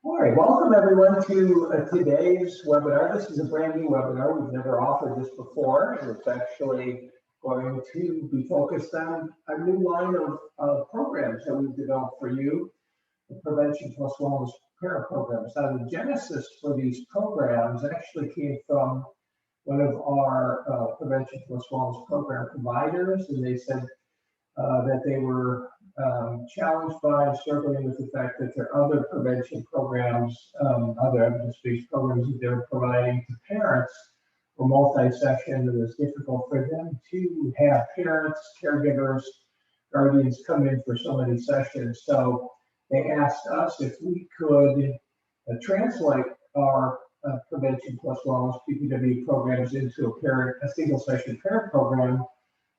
All right, welcome everyone to today's webinar. This is a brand new webinar. We've never offered this before, and it's actually going to be focused on a new line of programs that we've developed for you, the Prevention Plus Wellness Parent Programs. Now, the genesis for these programs actually came from one of our Prevention Plus Wellness Program providers, and they said that they were challenged by and struggling with the fact that their other prevention programs, other evidence-based programs that they're providing to parents were multi-session, and it was difficult for them to have parents, caregivers, guardians come in for so many sessions. So they asked us if we could translate our Prevention Plus Wellness PPW programs into a single session parent program,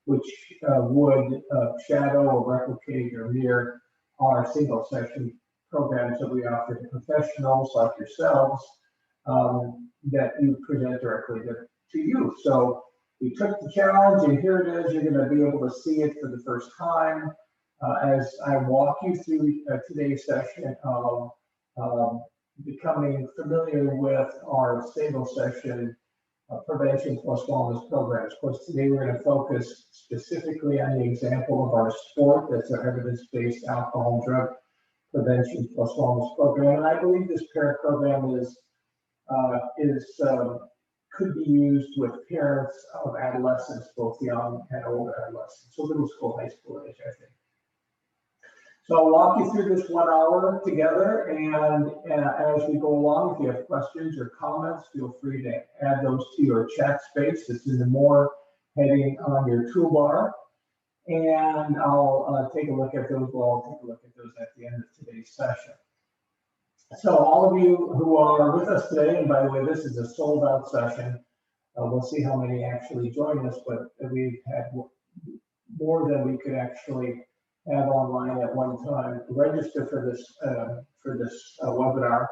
which would shadow or replicate or mirror our single session programs that we offer to professionals like yourselves that you present directly to you. So we took the challenge, and here it is. You're going to be able to see it for the first time as I walk you through today's session of becoming familiar with our single session Prevention Plus Wellness programs. Of course, today we're going to focus specifically on the example of our sport. That's our evidence-based alcohol and drug prevention plus wellness program. And I believe this parent program could be used with parents of adolescents, both young and old adolescents, so middle school, high school age, I think. So I'll walk you through this 1 hour together, and as we go along, if you have questions or comments, feel free to add those to your chat space. It's in the More heading on your toolbar, and I'll take a look at those. Well, I'll take a look at those at the end of today's session. So all of you who are with us today, and by the way, this is a sold-out session. We'll see how many actually join us, but we've had more than we could actually have online at one time. Register for this webinar,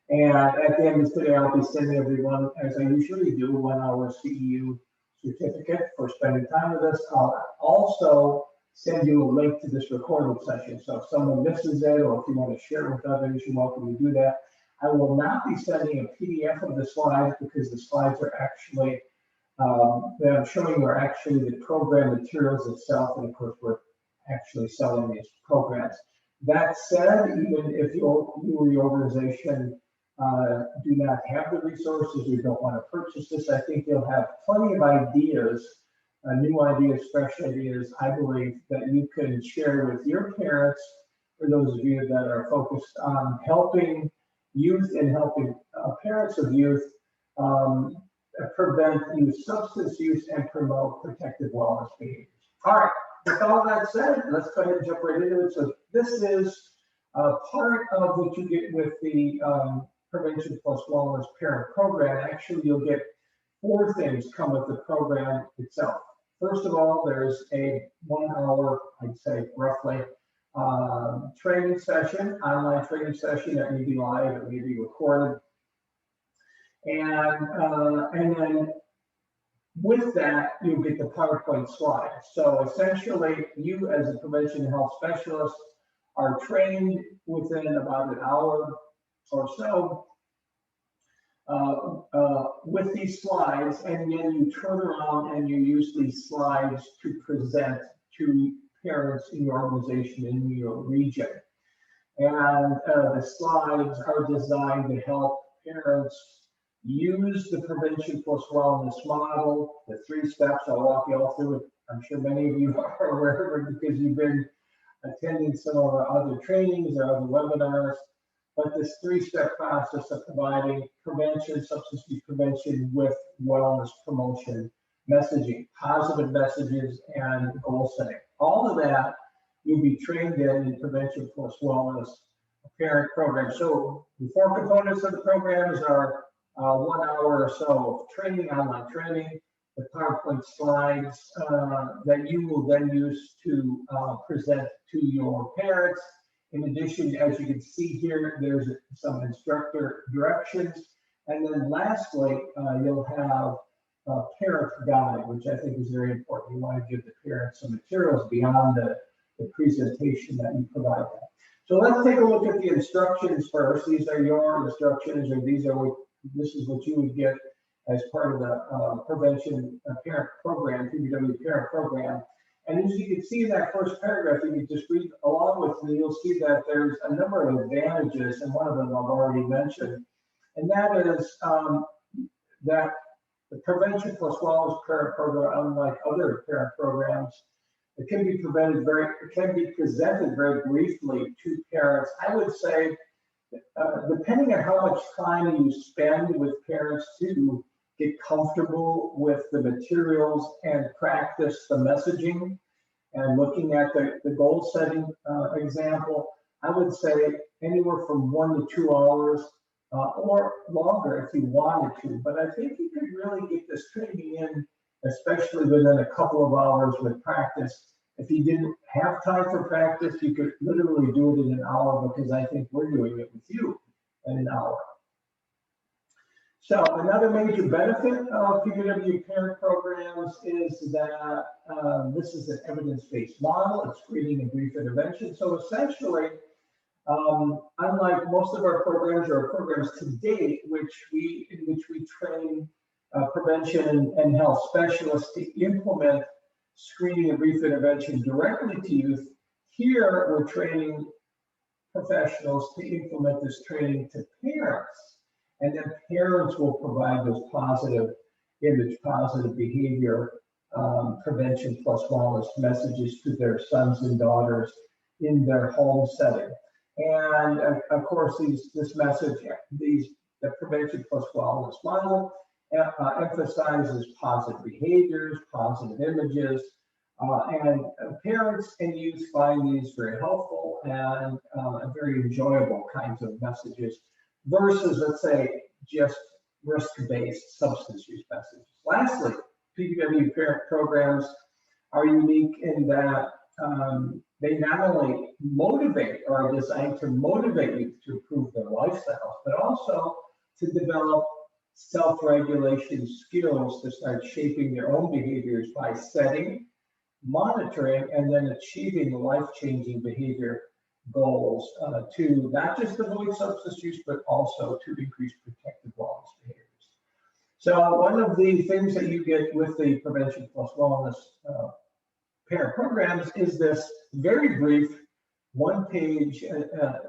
and at the end of today, I'll be sending everyone, as I usually do, 1 hour CEU certificate for spending time with us. I'll also send you a link to this recorded session. So if someone misses it, or if you want to share it with others, you're welcome to do that. I will not be sending a PDF of the slides because the slides are actually that I'm showing you are actually the program materials itself, and of course we're actually selling these programs. That said, even if you or your organization do not have the resources, you don't want to purchase this, I think you'll have plenty of ideas, new ideas, fresh ideas, I believe, that you can share with your parents, for those of you that are focused on helping youth and helping parents of youth prevent youth substance use and promote protective wellness behaviors. All right. With all that said, let's go ahead and jump right into it. So this is part of what you get with the Prevention Plus Wellness Parent Program. Actually, you'll get 4 things come with the program itself. First of all, there's a 1 hour, I'd say roughly, training session, online training session that may be live, it may be recorded. And then with that, you get the PowerPoint slides. So essentially, you as a prevention health specialist are trained within about an hour or so with these slides, and then you turn around and you use these slides to present to parents in your organization, in your region. And the slides are designed to help parents use the Prevention Plus Wellness model, the 3 steps. I'll walk you all through it. I'm sure many of you are aware of it because you've been attending some of our other trainings or other webinars. But this 3-step process of providing prevention, substance use prevention with wellness promotion, messaging, positive messages, and goal setting. All of that you'll be trained in Prevention Plus Wellness Parent Program. So the 4 components of the programs are 1 hour or so of training, online training, the PowerPoint slides that you will then use to present to your parents. In addition, as you can see here, there's some instructor directions. And then lastly, you'll have a parent guide, which I think is very important. You want to give the parents some materials beyond the presentation that you provide them. So let's take a look at the instructions first. These are your instructions, or this is what you would get as part of the prevention parent program, PBW parent program. And as you can see in that first paragraph, you can just read along with me, you'll see that there's a number of advantages, and one of them I've already mentioned. And that is that the Prevention Plus Wellness Parent Program, unlike other parent programs, it can be presented very briefly to parents. I would say, depending on how much time you spend with parents to get comfortable with the materials and practice the messaging, and looking at the goal setting example, I would say anywhere from 1 to 2 hours or longer if you wanted to. But I think you could really get this training in, especially within a couple of hours with practice. If you didn't have time for practice, you could literally do it in an hour, because I think we're doing it with you in an hour. So another major benefit of PBW parent programs is that this is an evidence-based model. It's screening and brief intervention. So essentially, unlike most of our programs or programs to date, in which we train prevention and health specialists to implement screening and brief intervention directly to youth, here we're training professionals to implement this training to parents. And then parents will provide those positive image, positive behavior, prevention plus wellness messages to their sons and daughters in their home setting. And of course, this message, the prevention plus wellness model emphasizes positive behaviors, positive images, and parents and youth find these very helpful and very enjoyable kinds of messages, versus, let's say, just risk-based substance use messages. Lastly, PBW parent programs are unique in that they not only motivate or are designed to motivate youth to improve their lifestyles, but also to develop self-regulation skills to start shaping their own behaviors by setting, monitoring, and then achieving life-changing behavior goals to not just avoid substance use, but also to increase protective wellness behaviors. So one of the things that you get with the Prevention Plus Wellness parent programs is this very brief one-page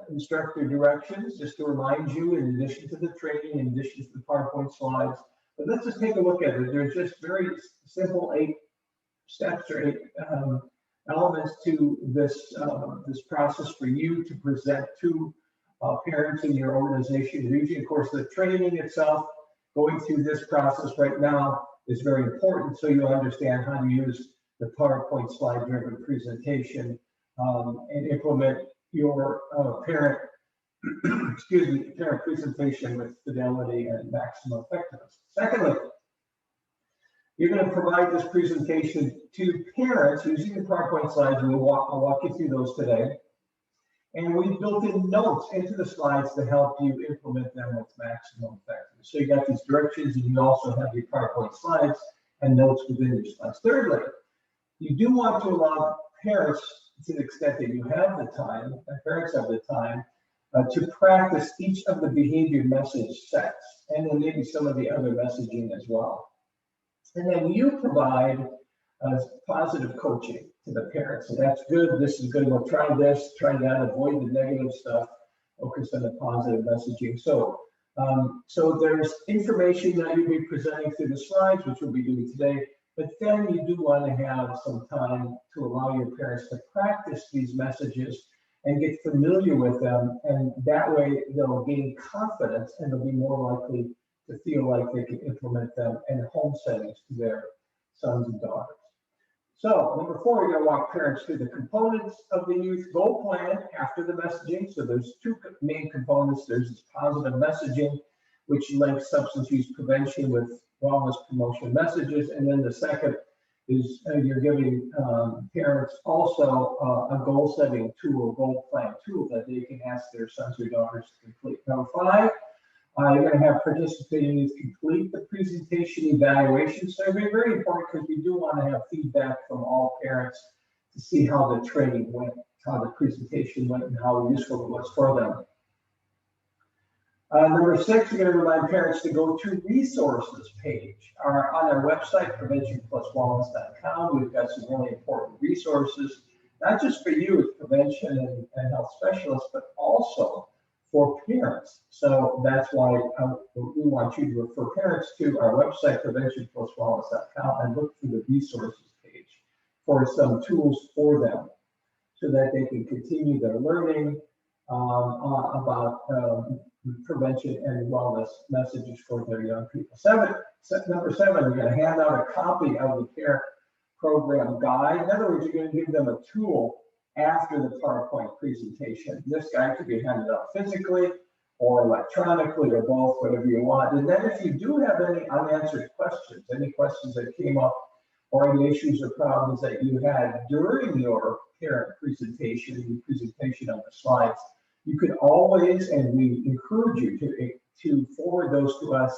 instructor directions, just to remind you, in addition to the training, in addition to the PowerPoint slides. But let's just take a look at it. There's just very simple 8 steps or 8 elements to this process for you to present to parents in your organization region. Of course, the training itself, going through this process right now, is very important, so you understand how to use the PowerPoint slide-driven presentation and implement your parent presentation with fidelity and maximum effectiveness. Secondly, you're going to provide this presentation to parents using the PowerPoint slides, and I'll walk you through those today. And we've built in notes into the slides to help you implement them with maximum effectiveness. So you got these directions, and you also have your PowerPoint slides and notes within your slides. Thirdly, you do want to allow parents, to the extent that you have the time, and parents have the time, to practice each of the behavior message sets, and then maybe some of the other messaging as well. And then you provide positive coaching to the parents. So that's good. This is good. We'll try this, try that, avoid the negative stuff, focus on the positive messaging. So, so there's information that you'll be presenting through the slides, which we'll be doing today. But then you do want to have some time to allow your parents to practice these messages and get familiar with them. And that way they'll gain confidence and they'll be more likely to feel like they can implement them in home settings to their sons and daughters. So number 4, you're going to walk parents through the components of the youth goal plan after the messaging. So there's 2 main components. There's this positive messaging, which links substance use prevention with wellness promotion messages. And then the second is you're giving parents also a goal setting tool, goal plan tool that they can ask their sons or daughters to complete. Number 5, you're going to have participating youth complete the presentation evaluation survey. Very important, because we do want to have feedback from all parents to see how the training went. how the presentation went and how useful it was for them. Number 6, we're going to remind parents to go to resources page. On our website, preventionpluswellness.com, we've got some really important resources, not just for you as prevention and health specialists, but also for parents. So that's why we want you to refer parents to our website, preventionpluswellness.com, and look through the resources page for some tools for them so that they can continue their learning about prevention and wellness messages for their young people. Number 7, we're going to hand out a copy of the parent program guide. In other words, you're going to give them a tool after the PowerPoint presentation. This guide could be handed out physically or electronically or both, whatever you want. And then if you do have any unanswered questions, any questions that came up or any issues or problems that you had during your parent presentation on the slides, you can always, and we encourage you to forward those to us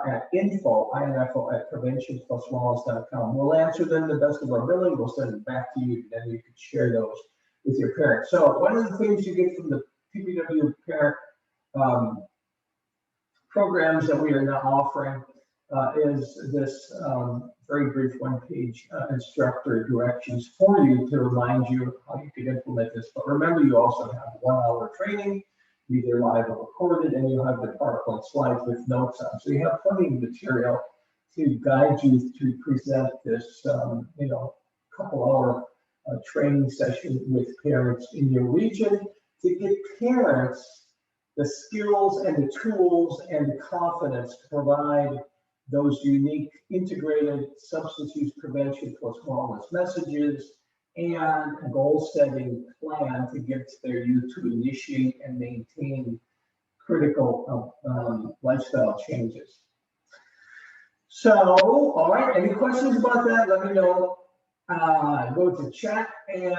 at info at preventionpluswellness.com. We'll answer them the best of our ability. We'll send them back to you, and then you can share those with your parents. So one of the things you get from the PPW parent programs that we are now offering is this very brief one-page instructor directions for you to remind you how you can implement this. But remember, you also have 1-hour training, either live or recorded, and you'll have the PowerPoint slides with notes on. So you have plenty of material to guide you to present this, couple-hour training session with parents in your region to give parents the skills and the tools and the confidence to provide those unique integrated substance use prevention plus wellness messages and a goal-setting plan to get their youth to initiate and maintain critical lifestyle changes. So, all right, any questions about that? Let me know. Go to chat and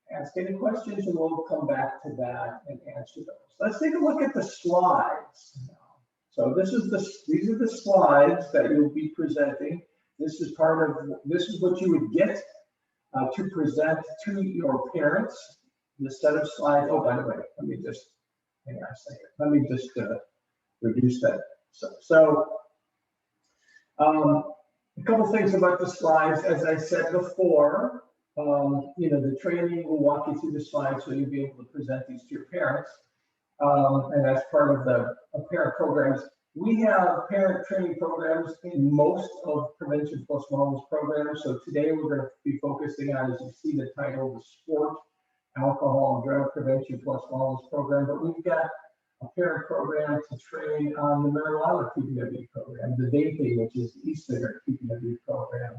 ask any questions, and we'll come back to that and answer those. Let's take a look at the slides now. So these are the slides that you'll be presenting. This is what you would get to present to your parents. The set of slides. Oh, by the way, let me just hang on a second. Let me just reduce that. So a couple things about the slides. As I said before, the training will walk you through the slides so you'll be able to present these to your parents. And that's part of the parent programs. We have parent training programs in most of Prevention Plus Wellness programs. So today we're going to be focusing on, as you see the title, the Sport, Alcohol, and Drug Prevention Plus Wellness program. But we've got a parent program to train on the marijuana PPW program, the vaping, which is the e-cigarette PPW program,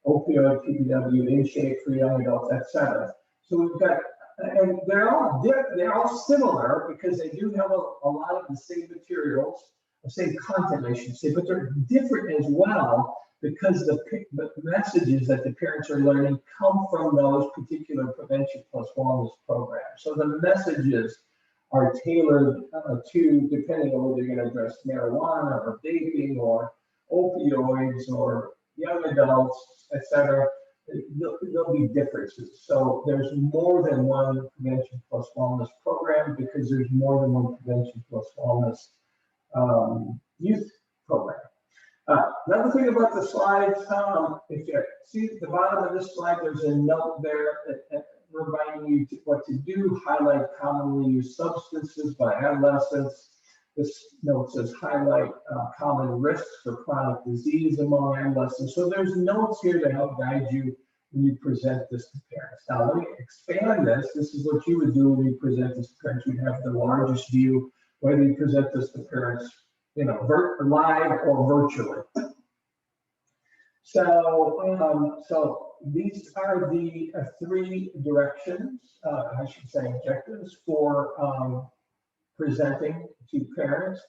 opioid PPW, in shape for young adults, etc. So we've got, and they're all similar because they do have a lot of the same materials, the same content, I should say, but they're different as well because the messages that the parents are learning come from those particular Prevention Plus Wellness programs. So the messages are tailored to, depending on whether you're going to address marijuana or vaping or opioids or young adults, etc. There'll be differences. So there's more than one Prevention Plus Wellness program because there's more than one Prevention Plus Wellness youth program. Another thing about the slides, if you see at the bottom of this slide, there's a note there that reminding you what to do, highlight commonly used substances by adolescents. This note says highlight common risks for chronic disease among adolescents. So there's notes here to help guide you when you present this to parents. Now let me expand this. This is what you would do when you present this to parents. You'd have the largest view, whether you present this to parents, live or virtually. So these are the 3 directions, I should say objectives for presenting to parents.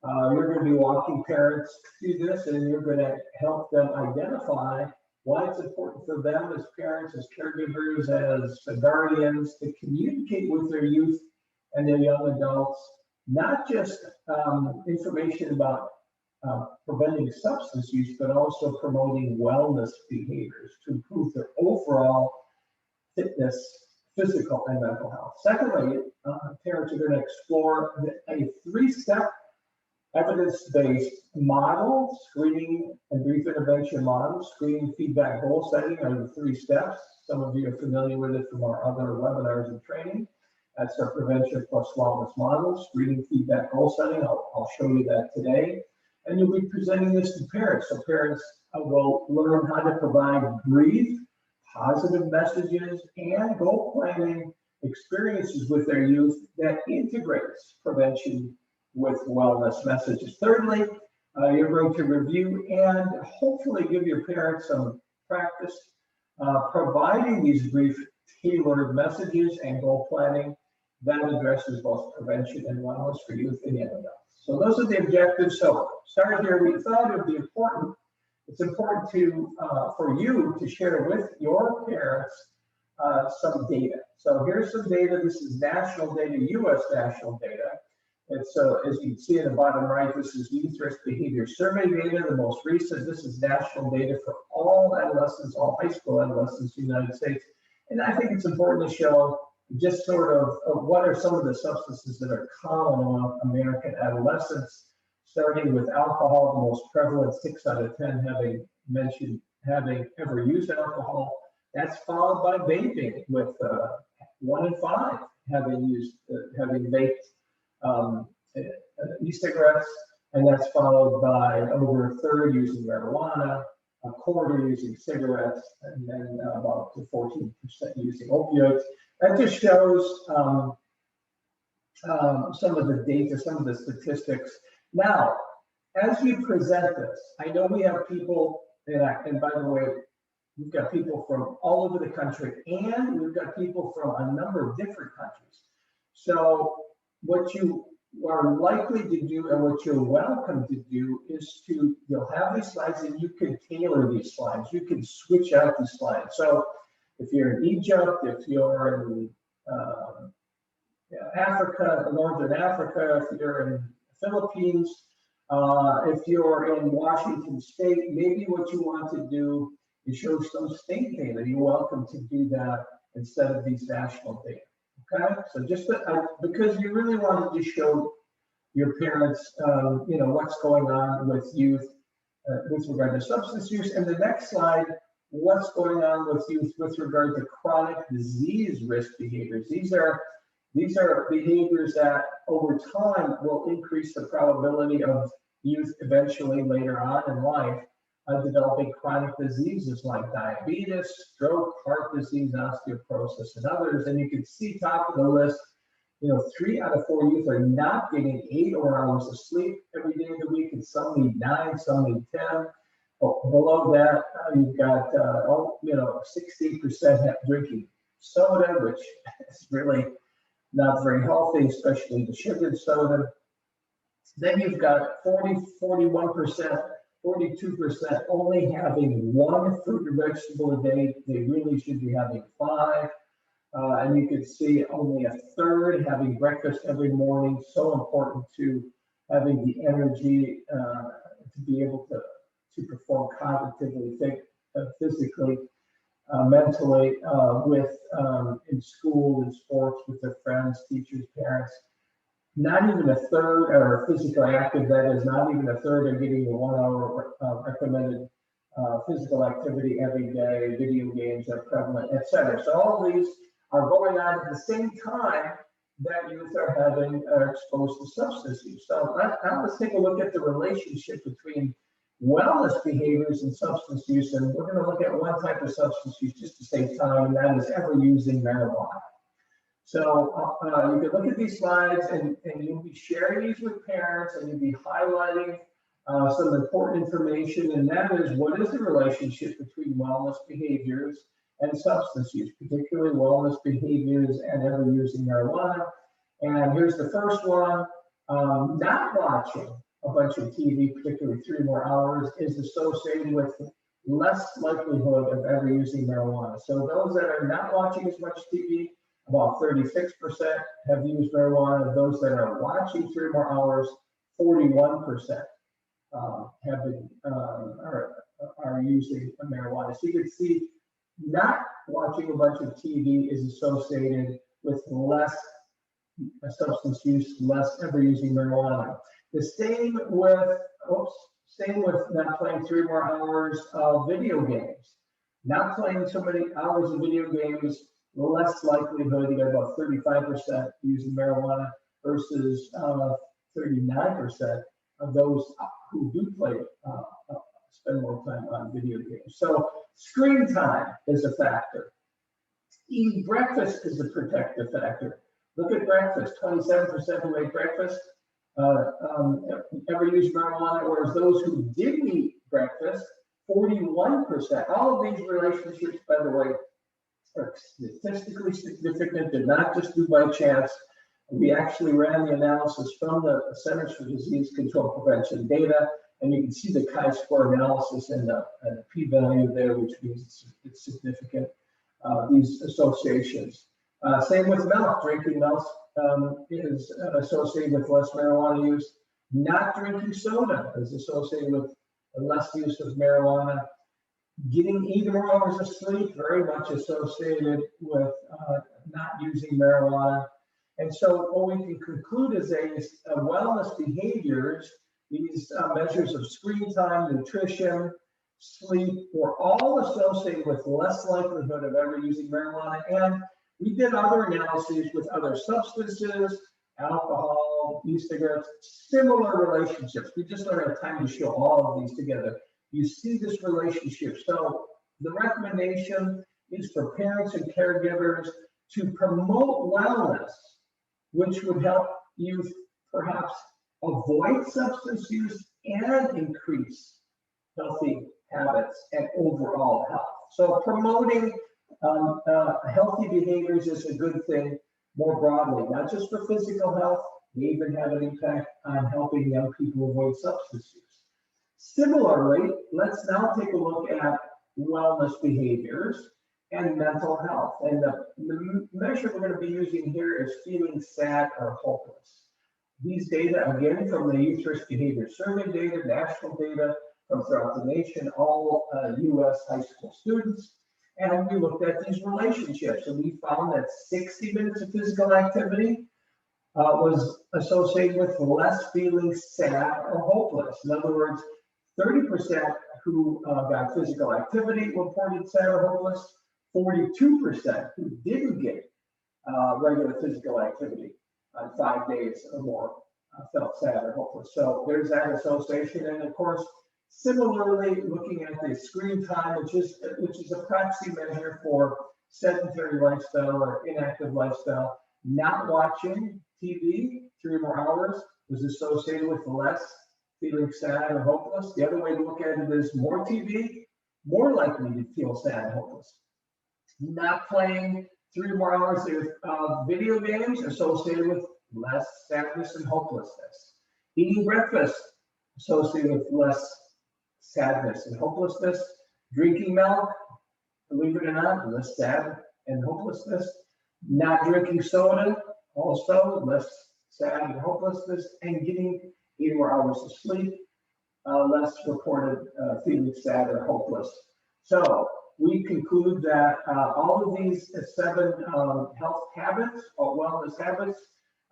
You're going to be walking parents through this, and you're going to help them identify why it's important for them as parents, as caregivers, as guardians to communicate with their youth and their young adults, not just information about preventing substance use, but also promoting wellness behaviors to improve their overall fitness physical and mental health. Secondly, parents are going to explore a 3-step evidence-based model, screening and brief intervention model. Screening, feedback, goal setting are the 3 steps. Some of you are familiar with it from our other webinars and training. That's our prevention plus wellness model. Screening, feedback, goal setting. I'll show you that today. And you'll be presenting this to parents. So parents will learn how to provide brief, positive messages and goal planning experiences with their youth that integrates prevention with wellness messages. Thirdly, you're going to review and hopefully give your parents some practice providing these brief, tailored messages and goal planning that addresses both prevention and wellness for youth and young adults. So those are the objectives. So starting here, we thought it would be important. It's important to for you to share with your parents some data. So here's some data. This is national data, U.S. national data. And so as you can see in the bottom right, this is youth risk behavior survey data, the most recent. This is national data for all adolescents, all high school adolescents in the United States. And I think it's important to show just sort of what are some of the substances that are common among American adolescents, starting with alcohol, the most prevalent, 6 out of 10 having ever used alcohol. That's followed by vaping, with 1 in 5 having vaped e-cigarettes, and that's followed by over a third using marijuana, a quarter using cigarettes, and then about 14% using opioids. That just shows some of the data, some of the statistics. Now, as we present this, I know we have people, and by the way, we've got people from all over the country, and we've got people from a number of different countries. So what you are likely to do and what you're welcome to do is you'll have these slides and you can tailor these slides. You can switch out the slides. So if you're in Egypt, if you're in Africa, Northern Africa, if you're in the Philippines, if you're in Washington State, maybe what you want to do is show some state data. You're welcome to do that instead of these national data. Okay, so just because you really wanted to show your parents, what's going on with youth with regard to substance use. And the next slide, what's going on with youth with regard to chronic disease risk behaviors. These are behaviors that over time will increase the probability of youth eventually later on in life developing chronic diseases like diabetes, stroke, heart disease, osteoporosis, and others. And you can see top of the list, 3 out of 4 youth are not getting 8 or 9 hours of sleep every day of the week, and some need 9, some need 10. Below that, you've got 60% drinking soda, which is really not very healthy, especially the sugared soda. Then you've got 41%, 42% only having 1 fruit or vegetable a day. They really should be having 5. And you can see only a third having breakfast every morning. So important to having the energy to be able to perform cognitively, physically, mentally, in school, in sports, with their friends, teachers, parents. Not even a third are physically active. That is, not even a third are getting the 1 hour recommended physical activity every day. Video games are prevalent, etc. So all these are going on at the same time that youth are exposed to substance use. So now let's take a look at the relationship between wellness behaviors and substance use. And we're going to look at one type of substance use just to save time, and that is ever using marijuana. So you can look at these slides and you'll be sharing these with parents, and you'll be highlighting some important information, and that is, what is the relationship between wellness behaviors and substance use, particularly wellness behaviors and ever using marijuana. And here's the first one. Not watching a bunch of TV, particularly 3 more hours, is associated with less likelihood of ever using marijuana. So those that are not watching as much TV, about 36% have used marijuana. Those that are watching 3 more hours, 41% are using marijuana. So you can see Not watching a bunch of TV is associated with less substance use, less ever using marijuana. The same with not playing 3 more hours of video games. Not playing so many hours of video games, less likelihood you got about 35% using marijuana versus 39% of those who do play, spend more time on video games. So screen time is a factor. Eating breakfast is a protective factor. Look at breakfast, 27% who ate breakfast ever used marijuana, whereas those who didn't eat breakfast, 41%. All of these relationships, by the way, are statistically significant. They're not just due by chance. We actually ran the analysis from the Centers for Disease Control Prevention data, and you can see the chi-square analysis and the p-value there, which means it's significant, these associations. Same with milk. Drinking milk is associated with less marijuana use. Not drinking soda is associated with less use of marijuana. Getting 8 more hours of sleep, very much associated with not using marijuana. And so what we can conclude is wellness behaviors, these measures of screen time, nutrition, sleep, were all associated with less likelihood of ever using marijuana. And we did other analyses with other substances, alcohol, e-cigarettes, similar relationships. We just don't have time to show all of these together. You see this relationship. So the recommendation is for parents and caregivers to promote wellness, which would help youth perhaps avoid substance use and increase healthy habits and overall health. So promoting healthy behaviors is a good thing more broadly, not just for physical health, they even have an impact on helping young people avoid substance use. Similarly, let's now take a look at wellness behaviors and mental health. And the measure we're going to be using here is feeling sad or hopeless. These data, again, from the Youth Risk Behavior Survey data, national data from throughout the nation, all U.S. high school students. And we looked at these relationships, and we found that 60 minutes of physical activity was associated with less feeling sad or hopeless. In other words, 30% who got physical activity reported sad or hopeless, 42% who didn't get regular physical activity on 5 days or more felt sad or hopeless. So there's that association. And of course, similarly, looking at the screen time, which is a proxy measure for sedentary lifestyle or inactive lifestyle, not watching TV 3 more hours was associated with less feeling sad or hopeless. The other way to look at it is more TV, more likely to feel sad and hopeless. Not playing 3 more hours of video games associated with less sadness and hopelessness. Eating breakfast associated with less sadness and hopelessness. Drinking milk, believe it or not, less sad and hopelessness. Not drinking soda, also less sad and hopelessness. And getting 8 more hours of sleep, less reported feeling sad or hopeless. So we conclude that all of these 7 health habits or wellness habits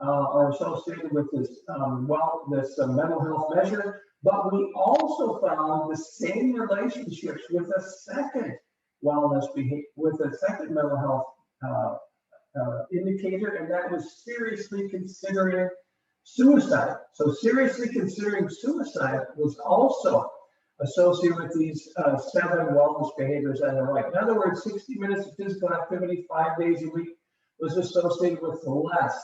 are associated with this mental health measure. But we also found the same relationships with a second wellness behavior, with a second mental health indicator, and that was seriously considering suicide. So seriously considering suicide was also associated with these 7 wellness behaviors on the right. In other words, 60 minutes of physical activity 5 days a week was associated with less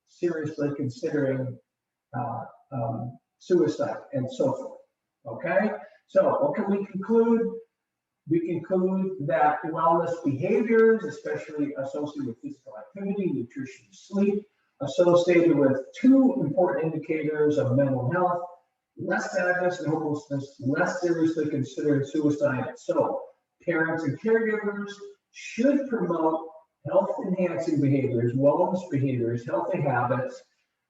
seriously considering suicide and so forth. Okay, so what can we conclude? We conclude that wellness behaviors, especially associated with physical activity, nutrition, sleep, associated with 2 important indicators of mental health: less sadness and hopelessness, less seriously considering suicide. So parents and caregivers should promote health-enhancing behaviors, wellness behaviors, healthy habits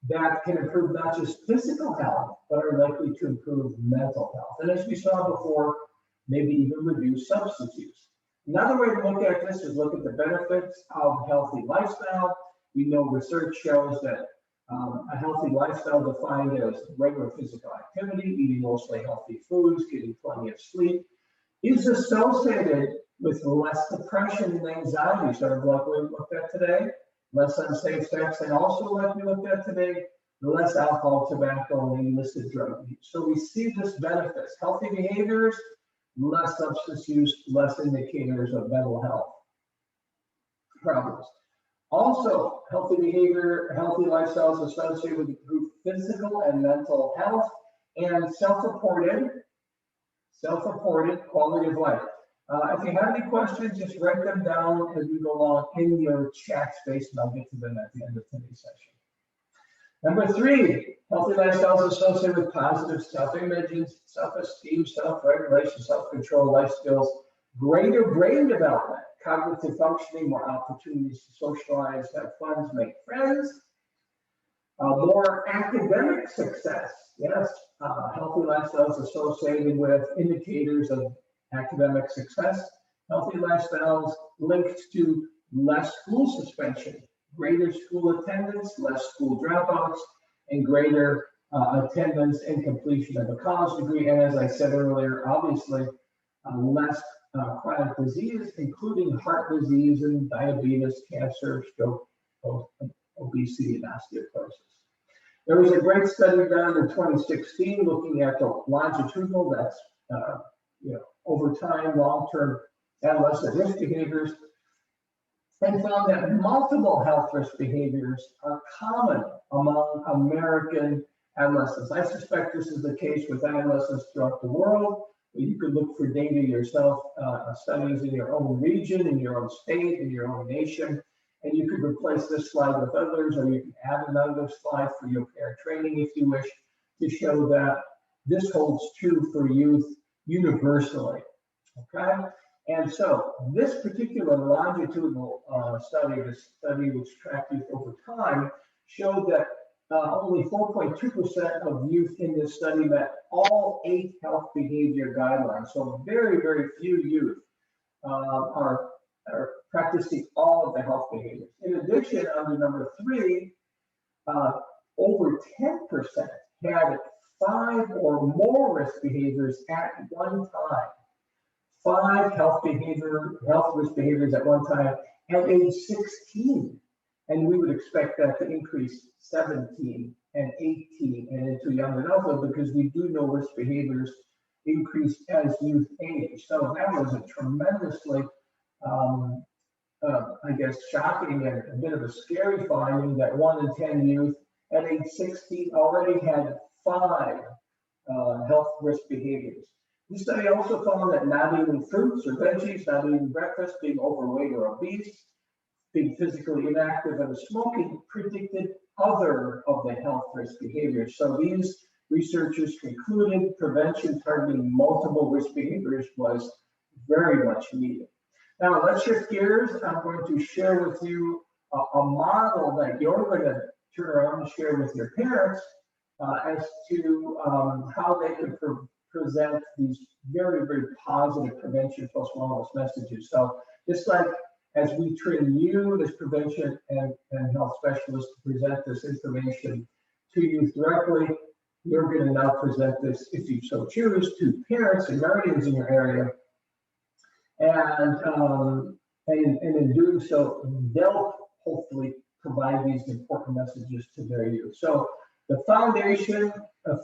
that can improve not just physical health, but are likely to improve mental health. And as we saw before, maybe even reduce substance use. Another way to look at this is look at the benefits of healthy lifestyle. We know research shows that a healthy lifestyle defined as regular physical activity, eating mostly healthy foods, getting plenty of sleep, is associated with less depression and anxiety, sort of like we looked at today, less unsafe sex, and also like we looked at today, less alcohol, tobacco, and illicit drug use. So we see this benefits, healthy behaviors, less substance use, less indicators of mental health problems. Also, healthy behavior, healthy lifestyles associated with improved physical and mental health and self-reported quality of life. If you have any questions, just write them down as we go along in your chat space, and I'll get to them at the end of today's session. Number 3, healthy lifestyles associated with positive self-image, self-esteem, self-regulation, self-control, life skills, greater brain development, cognitive functioning, more opportunities to socialize, have fun, make friends, more academic success. Yes, healthy lifestyles associated with indicators of academic success, healthy lifestyles linked to less school suspension, greater school attendance, less school dropouts, and greater attendance and completion of a college degree. And as I said earlier, obviously, less chronic disease, including heart disease and diabetes, cancer, stroke, obesity, and osteoporosis. There was a great study done in 2016 looking at the longitudinal, that's over time, long-term adolescent risk behaviors, and found that multiple health risk behaviors are common among American adolescents. I suspect this is the case with adolescents throughout the world. You could look for data yourself, studies in your own region, in your own state, in your own nation, and you could replace this slide with others, or you can add another slide for your parent training if you wish, to show that this holds true for youth universally, okay? And so this particular longitudinal study, this study which tracked youth over time, showed that only 4.2% of youth in this study met all 8 health behavior guidelines. So very, very few youth are practicing all of the health behaviors. In addition, under number 3, over 10% had 5 or more risk behaviors at one time. 5 health risk behaviors at one time at age 16. And we would expect that to increase 17 and 18 and into young adulthood, because we do know risk behaviors increase as youth age. So that was a tremendously, shocking and a bit of a scary finding that 1 in 10 youth at age 16 already had 5 health risk behaviors. This study also found that not eating fruits or veggies, not eating breakfast, being overweight or obese, being physically inactive, and smoking predicted other of the health risk behaviors. So these researchers concluded prevention targeting multiple risk behaviors was very much needed. Now let's shift gears. I'm going to share with you a model that you're going to turn around and share with your parents as to how they can present these very, very positive prevention plus wellness messages. So just like as we train you as prevention and health specialists to present this information to you directly, you're going to now present this, if you so choose, to parents and guardians in your area. And in doing so, they'll hopefully provide these important messages to their youth. So the foundation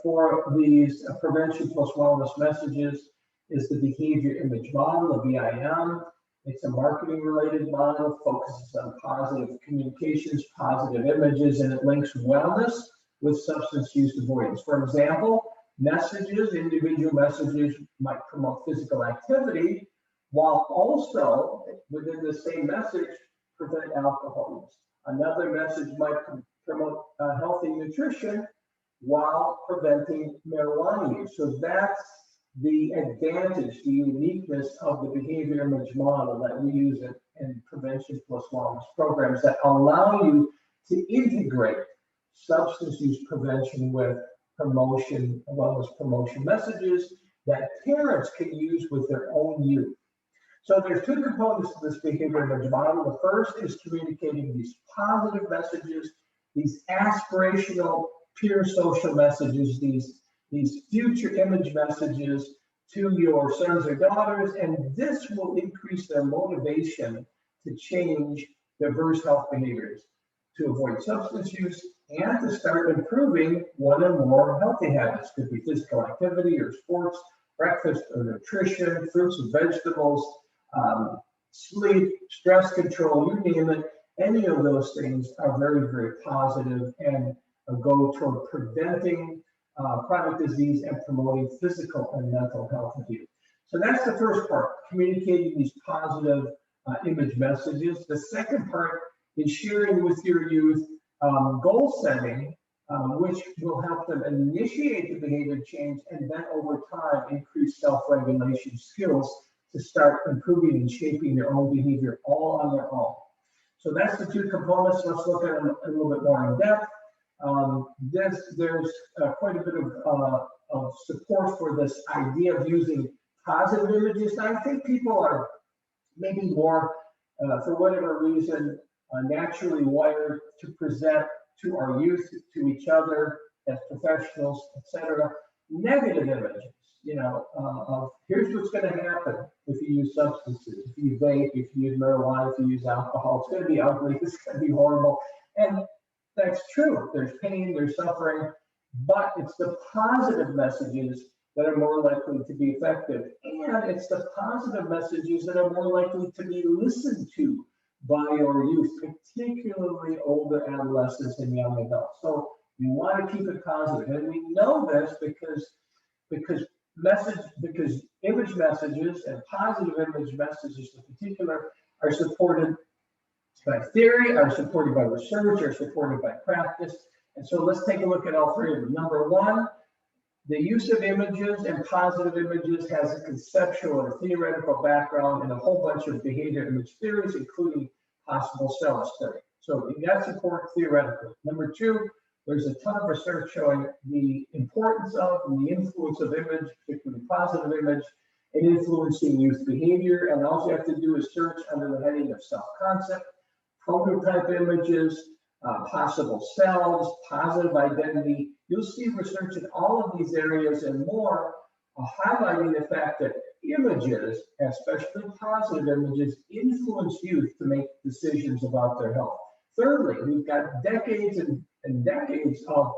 for these prevention plus wellness messages is the behavior image model, the BIM. It's a marketing related model, focuses on positive communications, positive images, and it links wellness with substance use avoidance. For example, individual messages might promote physical activity, while also within the same message, prevent alcohol use. Another message might promote healthy nutrition while preventing marijuana use. So that's the advantage, the uniqueness of the behavior image model that we use in prevention plus wellness programs that allow you to integrate substance use prevention with wellness promotion messages that parents can use with their own youth. So there's two components to this behavior image model. The first is communicating these positive messages, these aspirational peer social messages, these future image messages to your sons or daughters, and this will increase their motivation to change diverse health behaviors, to avoid substance use, and to start improving one or more healthy habits. Could be physical activity or sports, breakfast or nutrition, fruits and vegetables, sleep, stress control, you name it. Any of those things are very, very positive and go toward preventing chronic disease and promoting physical and mental health of youth. So that's the first part, communicating these positive image messages. The second part is sharing with your youth goal setting, which will help them initiate the behavior change and then over time increase self-regulation skills to start improving and shaping their own behavior all on their own. So that's the two components. Let's look at them a little bit more in depth. There's quite a bit of support for this idea of using positive images. I think people are maybe more, for whatever reason, naturally wired to present to our youth, to each other as professionals, etc., negative images. Of here's what's going to happen if you use substances, if you vape, if you use marijuana, if you use alcohol. It's going to be ugly. It's going to be horrible. And that's true. There's pain, there's suffering, but it's the positive messages that are more likely to be effective. And it's the positive messages that are more likely to be listened to by your youth, particularly older adolescents and young adults. So you want to keep it positive. And we know this because image messages and positive image messages in particular are supported by theory, are supported by research, are supported by practice. And so let's take a look at all three of them. Number one, the use of images and positive images has a conceptual or theoretical background in a whole bunch of behavior image theories, including possible self study. So you got support theoretically. Number two, there's a ton of research showing the importance of and the influence of image, particularly positive image, in influencing youth behavior. And all you have to do is search under the heading of self-concept, prototype images, possible selves, positive identity. You'll see research in all of these areas and more, highlighting the fact that images, especially positive images, influence youth to make decisions about their health. Thirdly, we've got decades and decades of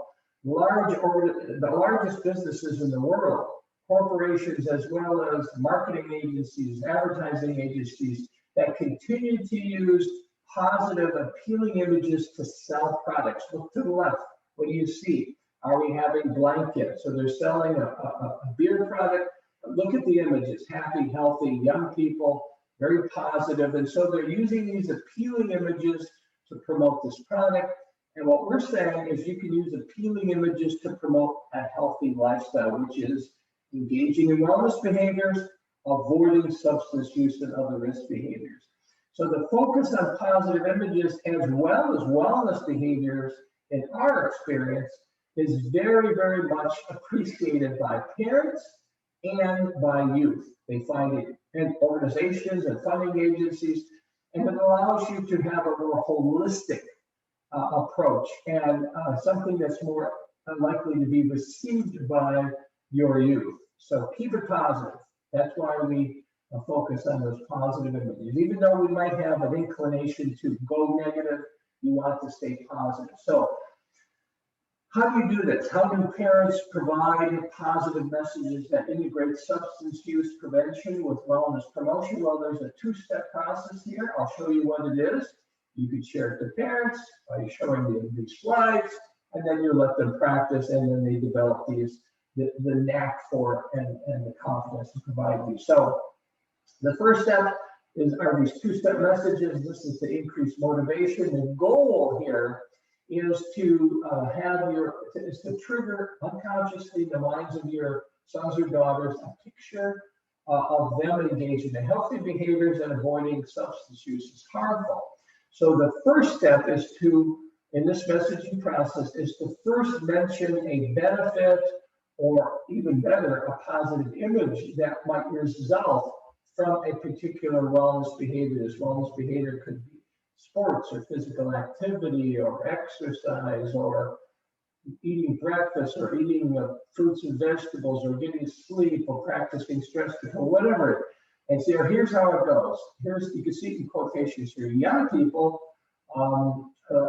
the largest businesses in the world, corporations as well as marketing agencies, advertising agencies, that continue to use positive, appealing images to sell products. Look to the left. What do you see? Are we having blankets? So they're selling a beer product. Look at the images, happy, healthy, young people, very positive. And so they're using these appealing images to promote this product. And what we're saying is you can use appealing images to promote a healthy lifestyle, which is engaging in wellness behaviors, avoiding substance use and other risk behaviors. So the focus on positive images as well as wellness behaviors, in our experience, is very, very much appreciated by parents and by youth. They find it in organizations and funding agencies, and it allows you to have a more holistic approach and something that's more likely to be received by your youth. So keep it positive. That's why we focus on those positive images. Even though we might have an inclination to go negative, you want to stay positive. So how do you do this? How do parents provide positive messages that integrate substance use prevention with wellness promotion? Well, there's a two-step process here. I'll show you what it is. You can share it to parents by showing them these slides, and then you let them practice, and then they develop the knack for it and the confidence to provide these. So the first step are these two-step messages. This is to increase motivation. The goal here is to trigger unconsciously the minds of your sons or daughters a picture of them engaging in healthy behaviors and avoiding substance use is harmful. So the first step is in this messaging process, is to first mention a benefit, or even better, a positive image that might result from a particular wellness behavior. This wellness behavior could be sports or physical activity or exercise or eating breakfast or eating fruits and vegetables or getting sleep or practicing stress control, whatever. And so here's how it goes. You can see in quotations here, young people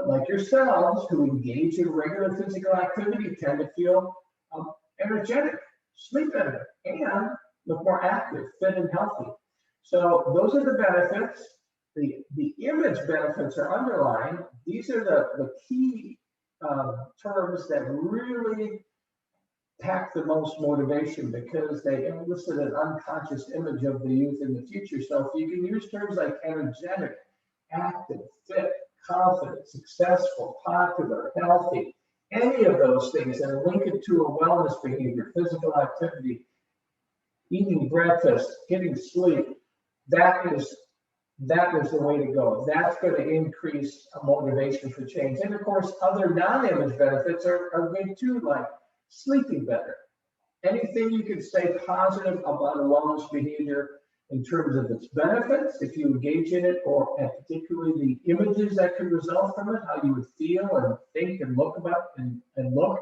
like yourselves who engage in regular physical activity tend to feel energetic, sleep better, and look more active, fit, and healthy. So those are the benefits. The image benefits are underlined. These are the key terms that really pack the most motivation because they elicit an unconscious image of the youth in the future. So if you can use terms like energetic, active, fit, confident, successful, popular, healthy, any of those things, and link it to a wellness behavior, physical activity, eating breakfast, getting sleep, that is the way to go. That's going to increase motivation for change. And of course, other non-image benefits are good too, like sleeping better. Anything you can say positive about a wellness behavior in terms of its benefits, if you engage in it, and particularly the images that could result from it, how you would feel and think and look about and look,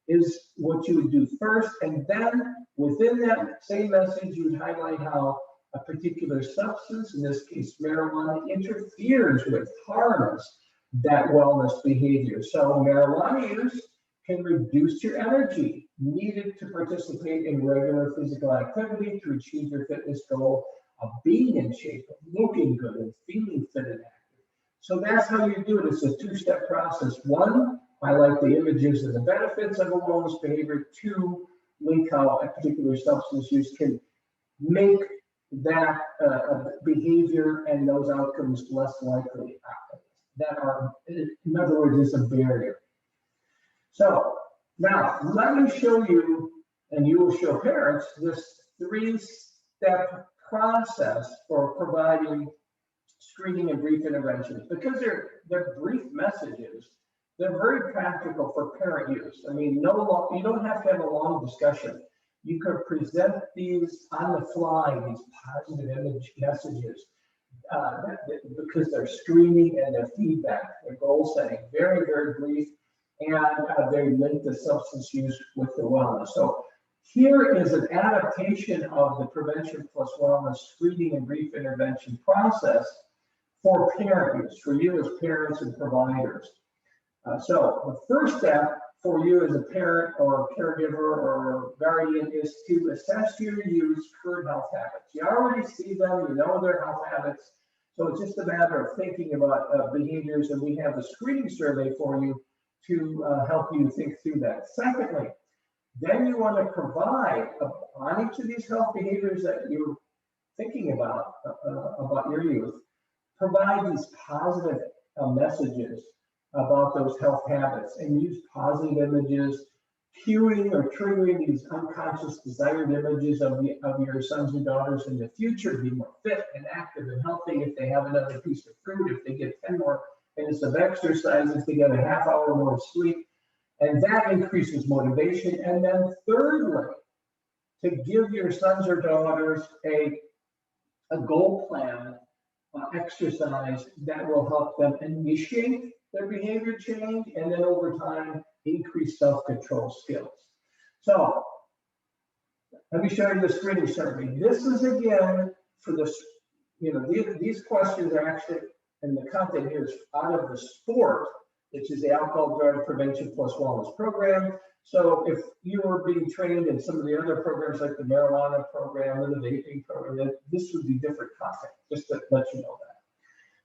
is what you would do first. And then within that same message, you would highlight how a particular substance, in this case marijuana, interferes with, harms that wellness behavior. So marijuana use can reduce your energy needed to participate in regular physical activity to achieve your fitness goal of being in shape, of looking good, and feeling fit and active. So that's how you do it. It's a two-step process. One, highlight the images and the benefits of a wellness behavior. Two, link how a particular substance use can make that behavior and those outcomes less likely. That are, in other words, is a barrier. So now let me show you, and you will show parents, this three-step process for providing screening and brief interventions. Because they're brief messages, they're very practical for parent use. I mean, you don't have to have a long discussion. You could present these on the fly, these positive image messages, because they're screening and they're feedback, they're goal setting, very, very brief, and they link the substance use with the wellness. So here is an adaptation of the prevention plus wellness screening and brief intervention process for parent use, for you as parents and providers. So the first step for you as a parent or caregiver or guardian is to assess your youth's current health habits. You already see them, you know their health habits, so it's just a matter of thinking about behaviors, and we have a screening survey for you to help you think through that. Secondly, then you want to provide on each of these health behaviors that you're thinking about your youth, provide these positive messages about those health habits and use positive images, cueing or triggering these unconscious desired images of your sons and daughters in the future, be more fit and active and healthy if they have another piece of fruit, if they get 10 more minutes of exercise, if they get a half hour more sleep, and that increases motivation. And then thirdly, to give your sons or daughters a goal plan exercise that will help them initiate their behavior change, and then over time, increase self-control skills. So let me show you the screening survey. This is again for this, these questions are actually, and the content here is out of the SPORT, which is the Alcohol Drug Prevention Plus Wellness Program. So if you were being trained in some of the other programs like the marijuana program or the vaping program, this would be different content, just to let you know that.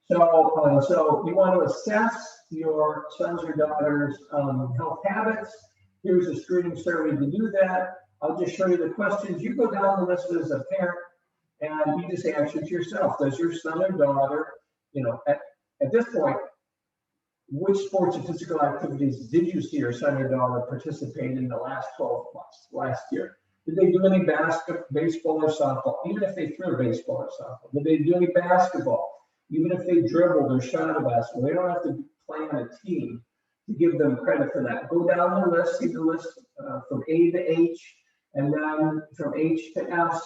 So you want to assess your sons or daughters' health habits. Here's a screening survey to do that. I'll just show you the questions. You go down the list as a parent, and you just answer to yourself. Does your son or daughter, at this point, which sports and physical activities did you see your son or daughter participate in the last 12 months, last year? Did they do any baseball or softball, even if they threw a baseball or softball? Did they do any basketball, even if they dribbled or shot a basketball? They don't have to play on a team to give them credit for that. Go down the list, see the list from A to H, and then from H to S.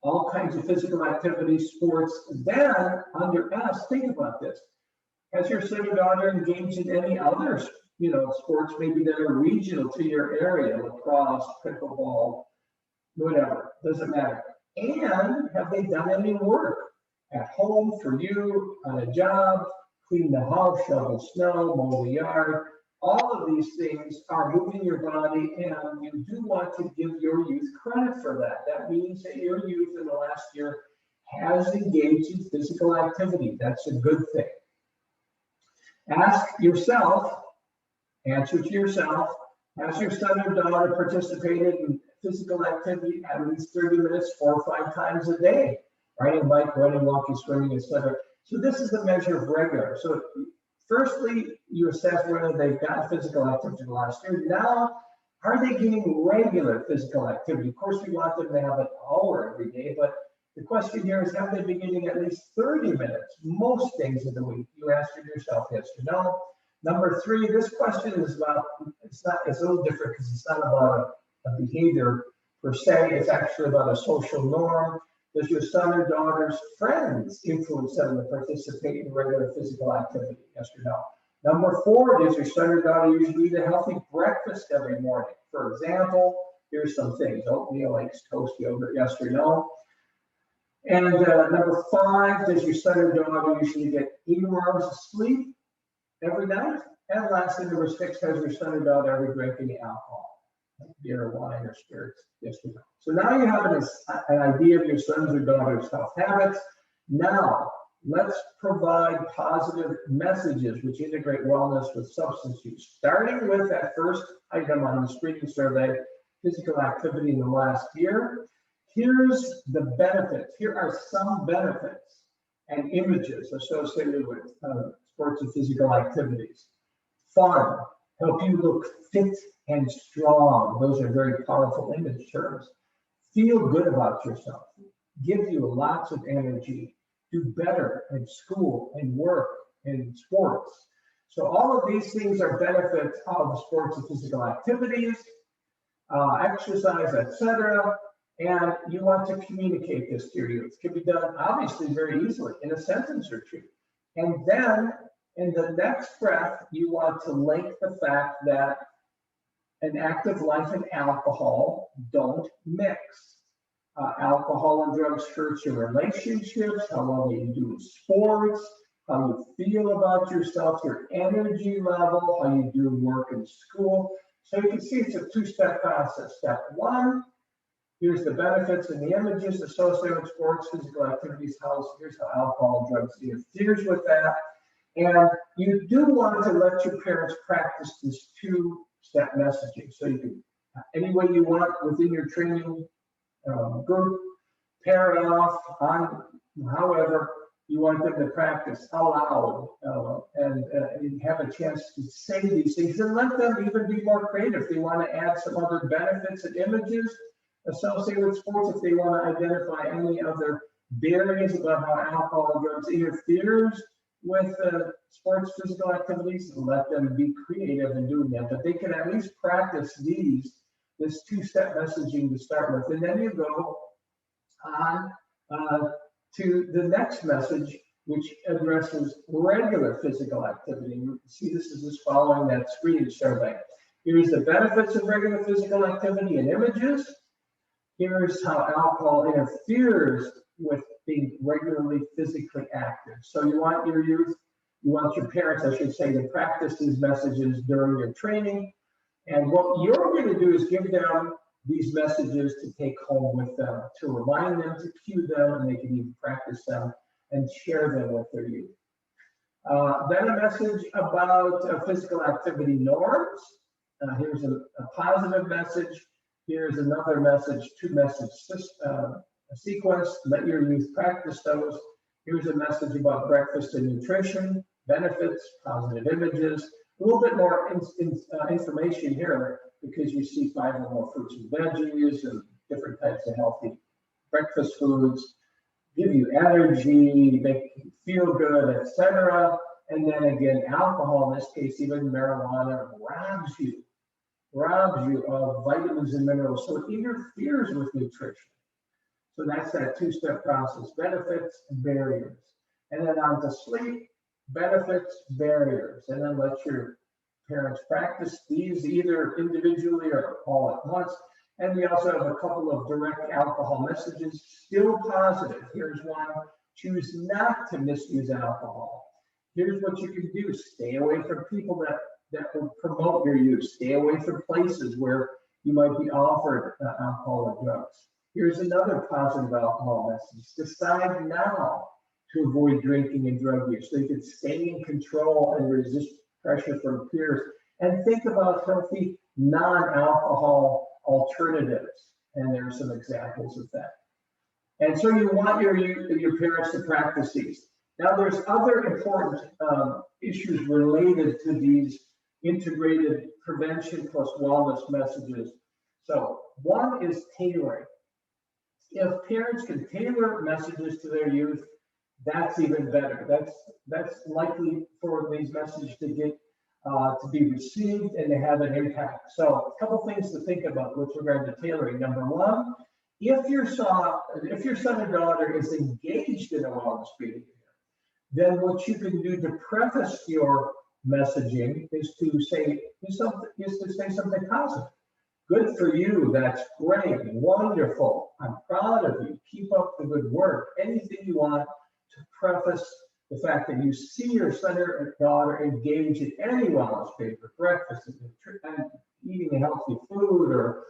all kinds of physical activity, sports. Then under S, think about this. Has your son or daughter engaged in any other, sports maybe that are regional to your area, lacrosse, pickleball, whatever, doesn't matter. And have they done any work at home for you, on a job, clean the house, shovel snow, mow the yard? All of these things are moving your body, and you do want to give your youth credit for that. That means that your youth in the last year has engaged in physical activity. That's a good thing. Ask yourself, answer to yourself, has your son or daughter participated in physical activity at least 30 minutes, 4 or 5 times a day? Riding a bike, running, walking, swimming, etc. So this is the measure of regular. So firstly, you assess whether they've got physical activity the last year. Now, are they getting regular physical activity? Of course, we want them to have an hour every day, but the question here is, have they been getting at least 30 minutes most days of the week? You answered yourself yes or no. Number 3, this question is about, it's a little different because it's not about a behavior per se, it's actually about a social norm. Does your son or daughter's friends influence them to participate in regular physical activity? Yes or no? Number 4, does your son or daughter usually eat a healthy breakfast every morning? For example, here's some things: oatmeal, eggs, toast, yogurt, yes or no? And number 5, does your son or daughter usually get 8 hours of sleep every night? And lastly, number 6, has your son or daughter ever drank any alcohol? Beer, wine, or spirits? Yes or no? So now you have an idea of your son's or daughter's health habits. Now, let's provide positive messages which integrate wellness with substance use. Starting with that first item on the screening survey, physical activity in the last year. Here's the benefits. Here are some benefits and images associated with sports and physical activities. Fun, help you look fit and strong. Those are very powerful image terms. Feel good about yourself, give you lots of energy, do better in school and work and sports. So all of these things are benefits of sports and physical activities, exercise, etc. And you want to communicate this to your youth. It can be done obviously very easily in a sentence or two. And then in the next breath, you want to link the fact that an active life and alcohol don't mix. Alcohol and drugs hurt your relationships, how well you do in sports, how you feel about yourself, your energy level, how you do work in school. So you can see it's a 2-step process. Step 1, here's the benefits and the images associated with sports, physical activities. Here's how alcohol and drugs interferes with that. And you do want to let your parents practice this 2-step messaging. So you can, any way you want within your training group, pair it off on however you want them to practice aloud and have a chance to say these things, and let them even be more creative. If they want to add some other benefits and images associated with sports, if they want to identify any other barriers about how alcohol and drugs interferes with sports physical activities, let them be creative in doing that. But they can at least practice this 2-step messaging to start with. And then you go on to the next message, which addresses regular physical activity. You can see this is just following that screening survey. Here's the benefits of regular physical activity in images. Here's how alcohol interferes with being regularly physically active. So you want your youth, you want your parents, I should say, to practice these messages during your training. And what you're going to do is give them these messages to take home with them, to remind them, to cue them, and they can even practice them and share them with their youth. Then a message about physical activity norms. Here's a positive message. Here's another message, 2-message sequence. Let your youth practice those. Here's a message about breakfast and nutrition, benefits, positive images. A little bit more information here because you see 5 or more fruits and veggies and different types of healthy breakfast foods, give you energy, make you feel good, etc. And then again, alcohol, in this case, even marijuana, robs you of vitamins and minerals. So it interferes with nutrition. So that's that two-step process: benefits and barriers. And then on to sleep, benefits, barriers. And then let your parents practice these either individually or all at once. And we also have a couple of direct alcohol messages, still positive. Here's one: choose not to misuse alcohol. Here's what you can do: stay away from people that will promote your use. Stay away from places where you might be offered alcohol or drugs. Here's another positive alcohol message: decide now to avoid drinking and drug use so you can stay in control and resist pressure from peers. And think about healthy non-alcohol alternatives. And there are some examples of that. And so you want your parents to practice these. Now, there's other important issues related to these integrated prevention plus wellness messages. So one is tailoring. If parents can tailor messages to their youth, that's even better. That's likely for these messages to get to be received and to have an impact. So a couple things to think about with regard to tailoring. Number one, if your son or daughter is engaged in a wellness behavior, then what you can do to preface your messaging is to say something positive. Good for you. That's great. Wonderful. I'm proud of you. Keep up the good work. Anything you want to preface the fact that you see your son or daughter engage in any wellness behavior: breakfast and eating a healthy food, or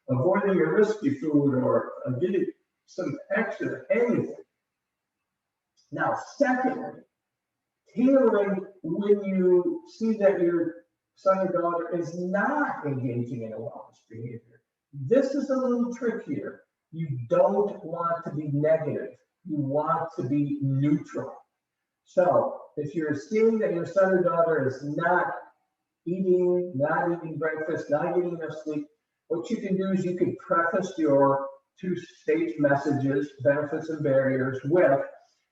avoiding a risky food, or getting some extra anything. Now, secondly, tailoring when you see that your son or daughter is not engaging in a wellness behavior. This is a little trickier. You don't want to be negative. You want to be neutral. So if you're seeing that your son or daughter is not eating breakfast, not getting enough sleep, what you can do is you can preface your two-stage messages, benefits and barriers, with: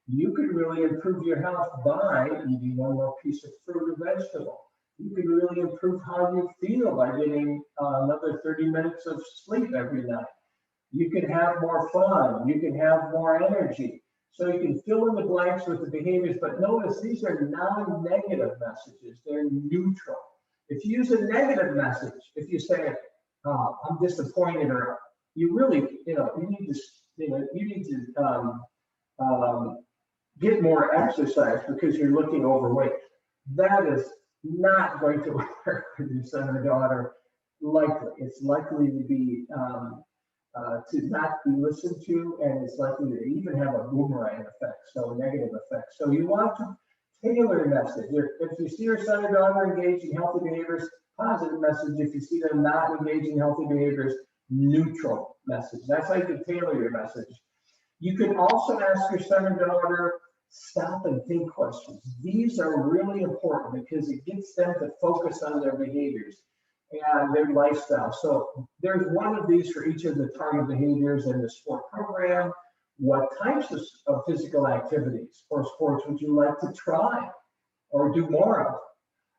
you could really improve your health by eating one more piece of fruit or vegetable. You could really improve how you feel by getting another 30 minutes of sleep every night. You can have more fun. You can have more energy. So you can fill in the blanks with the behaviors, but notice these are non-negative messages. They're neutral. If you use a negative message, if you say, I'm disappointed, or you really, you need to get more exercise because you're looking overweight, that is not going to work with your son or daughter. Likely, it's likely to be to not be listened to, and it's likely to even have a boomerang effect, so a negative effect. So you want to tailor your message. If you see your son or daughter engaged in healthy behaviors, positive message. If you see them not engaging in healthy behaviors, neutral message. That's how you can tailor your message. You can also ask your son or daughter stop and think questions. These are really important because it gets them to focus on their behaviors and their lifestyle. So there's one of these for each of the target behaviors in the sport program. What types of physical activities or sports would you like to try or do more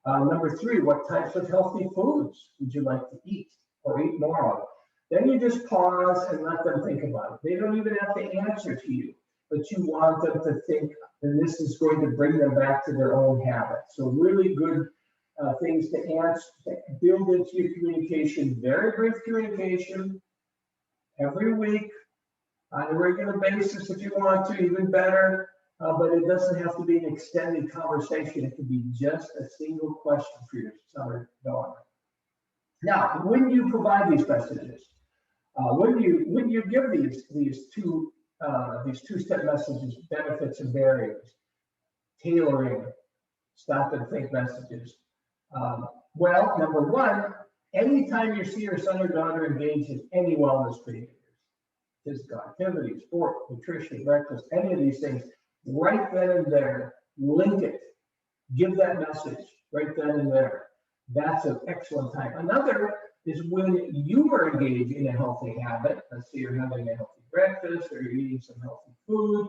of? Number three, what types of healthy foods would you like to eat or eat more of? Then you just pause and let them think about it. They don't even have to answer to you, but you want them to think, and this is going to bring them back to their own habits. So really good things to build into your communication. Very brief communication every week on a regular basis if you want to, even better. But it doesn't have to be an extended conversation. It could be just a single question for your son or daughter. Now, when you provide these messages, when you give these two-step messages, benefits and barriers, tailoring, stop and think messages. Well, number one, anytime you see your son or daughter engage in any wellness behaviors, physical activity, sport, nutrition, breakfast, any of these things, right then and there, link it. Give that message right then and there. That's an excellent time. Another is when you are engaged in a healthy habit. Let's say you're having a healthy breakfast or you're eating some healthy food,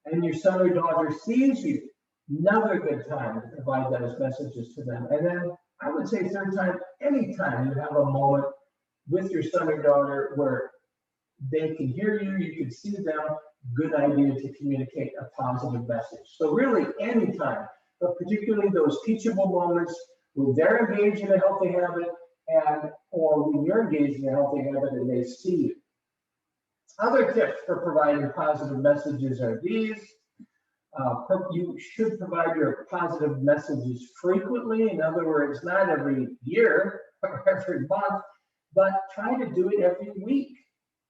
and your son or daughter sees you. Another good time to provide those messages to them. And then I would say third time, anytime you have a moment with your son or daughter where they can hear you, you can see them, good idea to communicate a positive message. So really anytime, but particularly those teachable moments when they're engaged in a healthy habit or when you're engaged in a healthy habit and they see you. Other tips for providing positive messages are these. You should provide your positive messages frequently. In other words, not every year or every month, but try to do it every week.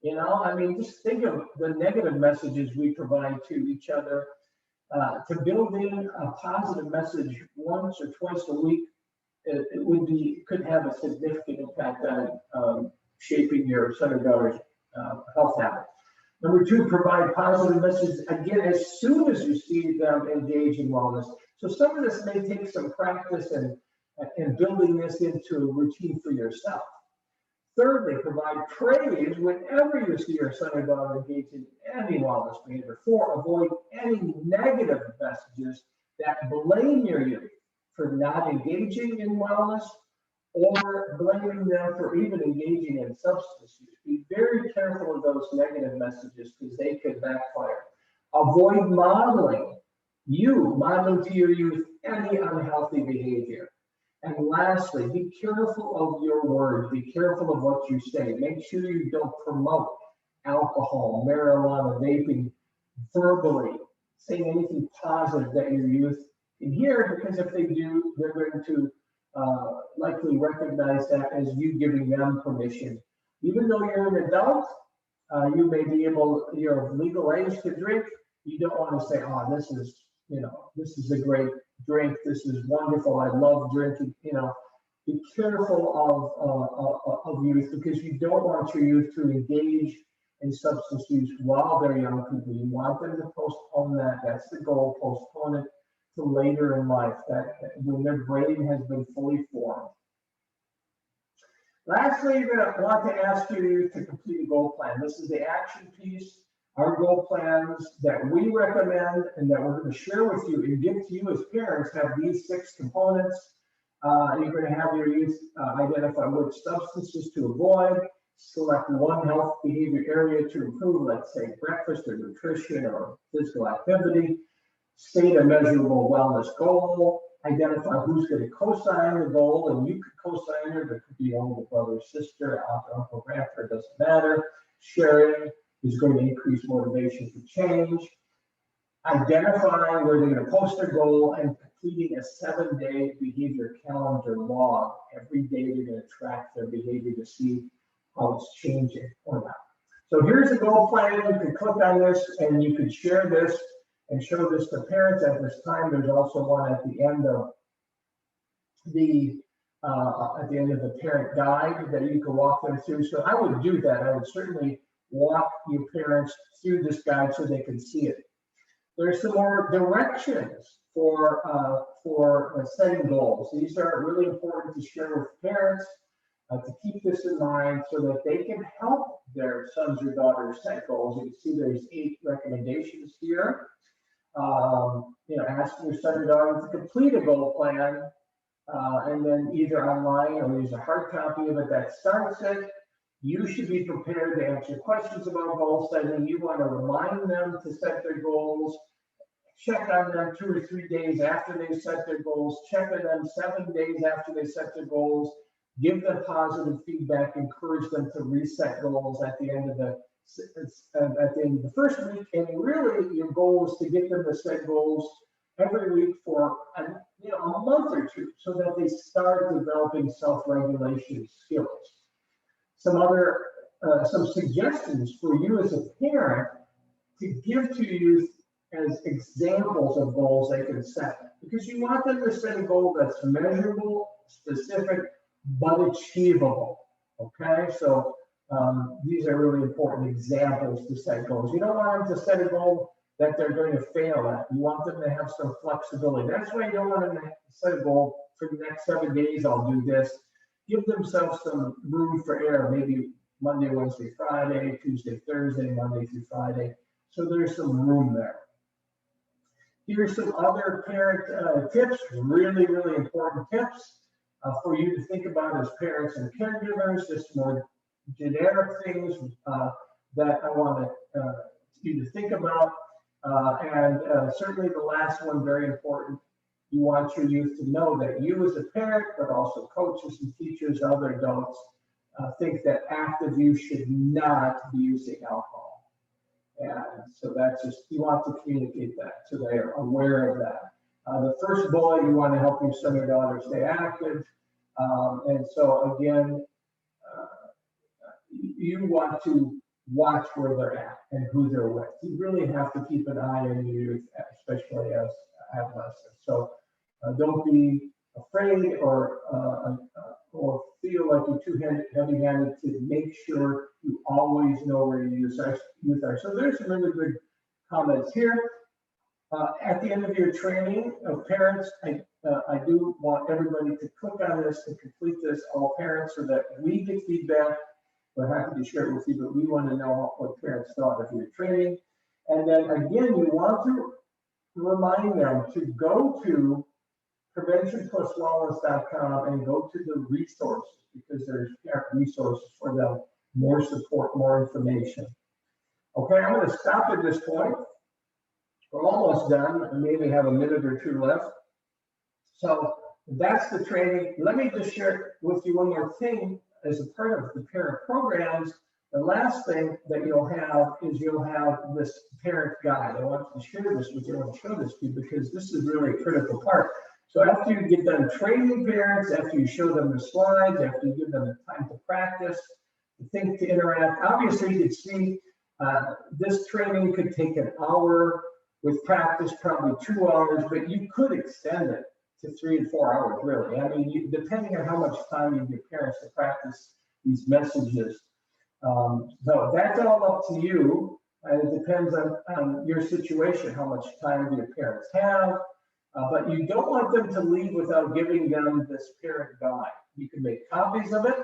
You know, I mean, just think of the negative messages we provide to each other. To build in a positive message once or twice a week, could have a significant impact on shaping your son or daughter's health habits. Number two, provide positive messages again as soon as you see them engage in wellness. So some of this may take some practice and building this into a routine for yourself. Thirdly, provide praise whenever you see your son or daughter engage in any wellness behavior. Four, avoid any negative messages that blame your youth for not engaging in wellness or blaming them for even engaging in substance use. Be very careful of those negative messages because they could backfire. Avoid modeling to your youth any unhealthy behavior. And lastly, be careful of your words. Be careful of what you say. Make sure you don't promote alcohol, marijuana, vaping verbally, saying anything positive that your youth can hear, because if they do, they're going to likely recognize that as you giving them permission. Even though you're an adult, you may be you're of legal age to drink. You don't want to say, oh, this is a great drink. This is wonderful. I love drinking. Be careful of youth, because you don't want your youth to engage in substance use while they're young people. You want them to postpone that. That's the goal. Postpone it to later in life, that when their brain has been fully formed. Lastly, you're going to want to ask your youth to complete a goal plan. This is the action piece. Our goal plans that we recommend and that we're going to share with you and give to you as parents have these 6 components. You're going to have your youth identify which substances to avoid, select one health behavior area to improve, let's say breakfast or nutrition or physical activity, state a measurable wellness goal, identify who's going to co-sign the goal, and you could co-sign it. It could be older brother, sister, aunt, uncle, grandparent, doesn't matter. Sharing is going to increase motivation for change. Identifying where they're going to post their goal and completing a 7-day behavior calendar log. Every day they're going to track their behavior to see how it's changing or not. So here's a goal plan. You can click on this and you can share this and show this to parents at this time. There's also one at the end of the parent guide that you can walk them through. So I would do that. I would certainly walk your parents through this guide so they can see it. There's some more directions for setting goals. These are really important to share with parents to keep this in mind so that they can help their sons or daughters set goals. You can see there's 8 recommendations here. Asking your son or daughter to complete a goal plan, and then either online or use a hard copy of it that starts it. You should be prepared to answer questions about goal setting. You want to remind them to set their goals. Check on them 2 or 3 days after they set their goals. Check on them 7 days after they set their goals. Give them positive feedback. Encourage them to reset goals at the end of the first week. And really, your goal is to get them to set goals every week for a month or 2, so that they start developing self-regulation skills. Some suggestions for you as a parent to give to youth as examples of goals they can set, because you want them to set a goal that's measurable, specific, but achievable. Okay, so these are really important examples to set goals. You don't want them to set a goal that they're going to fail at. You want them to have some flexibility. That's why you don't want them to set a goal for the next 7 days. I'll do this. Give themselves some room for error. Maybe Monday, Wednesday, Friday, Tuesday, Thursday, Monday through Friday. So there's some room there. Here's some other parent tips, really, really important tips for you to think about as parents and caregivers. Just more generic things. that I want you to think about. And certainly the last one, very important. You want your youth to know that you as a parent, but also coaches and teachers, other adults, think that active use should not be using alcohol. And so that's just, you want to communicate that so they are aware of that. The first bullet, you want to help your son or daughter stay active. And so again, you want to watch where they're at and who they're with. You really have to keep an eye on your youth, especially as adolescents. So don't be afraid or feel like you're too heavy-handed to make sure you always know where your youth are. So there's some really good comments here. At the end of your training of parents, I do want everybody to click on this and complete this, all parents, so that we get feedback. We're happy to share it with you, but we want to know what parents thought of your training. And then again, you want to remind them to go to preventionpluswellness.com and go to the resources, because there's resources for them, more support, more information. Okay, I'm going to stop at this point. We're almost done. I maybe have a minute or two left. So that's the training. Let me just share with you one more thing as a part of the parent programs. The last thing that you'll have is you'll have this parent guide. I want to share this with you. I want to show this to you because this is really a critical part. So after you get done training parents, after you show them the slides, after you give them the time to practice, the thing to interact, obviously you can see this training could take an hour, with practice probably 2 hours, but you could extend it to 3 and 4 hours, really. I mean, depending on how much time you give parents to practice these messages. So that's all up to you, and it depends on your situation, how much time your parents have. But you don't want them to leave without giving them this parent guide. You can make copies of it.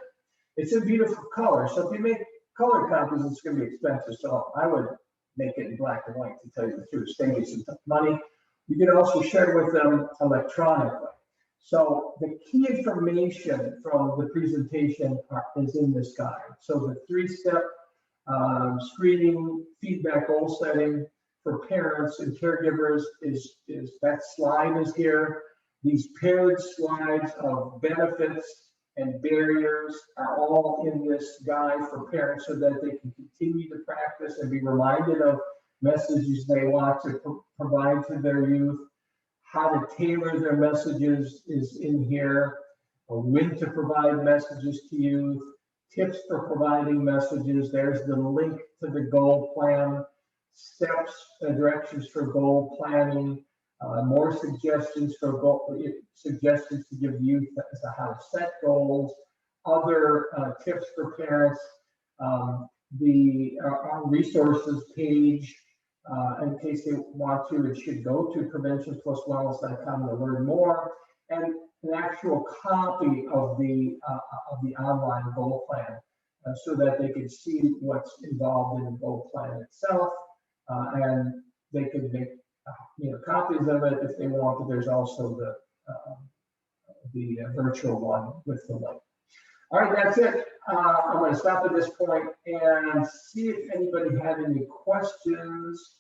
It's a beautiful color. So if you make color copies, it's going to be expensive. So I would make it in black and white, to tell you the truth, save you some money. You can also share it with them electronically. So the key information from the presentation is in this guide. So the 3-step screening, feedback, goal setting for parents and caregivers is that slide is here. These paired slides of benefits and barriers are all in this guide for parents so that they can continue to practice and be reminded of messages they want to provide to their youth. How to tailor their messages is in here, or when to provide messages to youth, tips for providing messages. There's the link to the goal plan, steps, directions for goal planning, more suggestions for suggestions to give youth as to how to set goals, other tips for parents, the resources page, in case they want to, it should go to preventionpluswellness.com to learn more, and an actual copy of the online goal plan so that they can see what's involved in the goal plan itself, and they can make copies of it if they want, but there's also the virtual one with the link. All right, that's it. I'm going to stop at this point and see if anybody had any questions.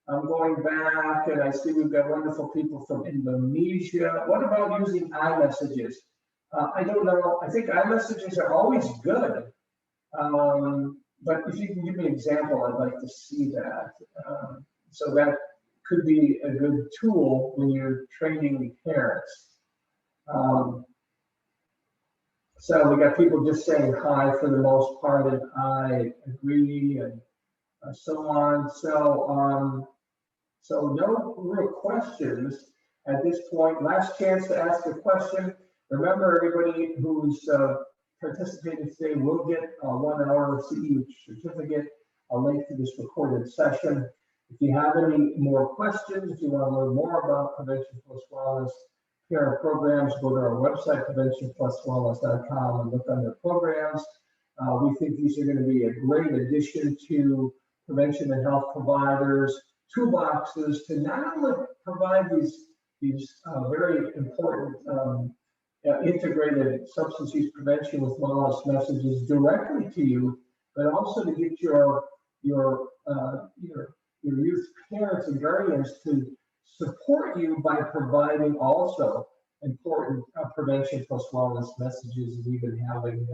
I'm going back and I see we've got wonderful people from Indonesia. What about using iMessages? I don't know. I think iMessages are always good. But if you can give me an example, I'd like to see that. So that could be a good tool when you're training parents. So we got people just saying hi for the most part, and I agree, and so on. So no real questions at this point. Last chance to ask a question. Remember, everybody who's participating today will get a 1 hour CE certificate, a link to this recorded session. If you have any more questions, if you want to learn more about Prevention Plus Wellness parent programs, go to our website, preventionpluswellness.com, and look under programs. We think these are going to be a great addition to prevention and health providers' toolboxes to not only provide these very important integrated substance use prevention with wellness messages directly to you, but also to get your your youth parents and guardians to support you by providing also important prevention plus wellness messages and even having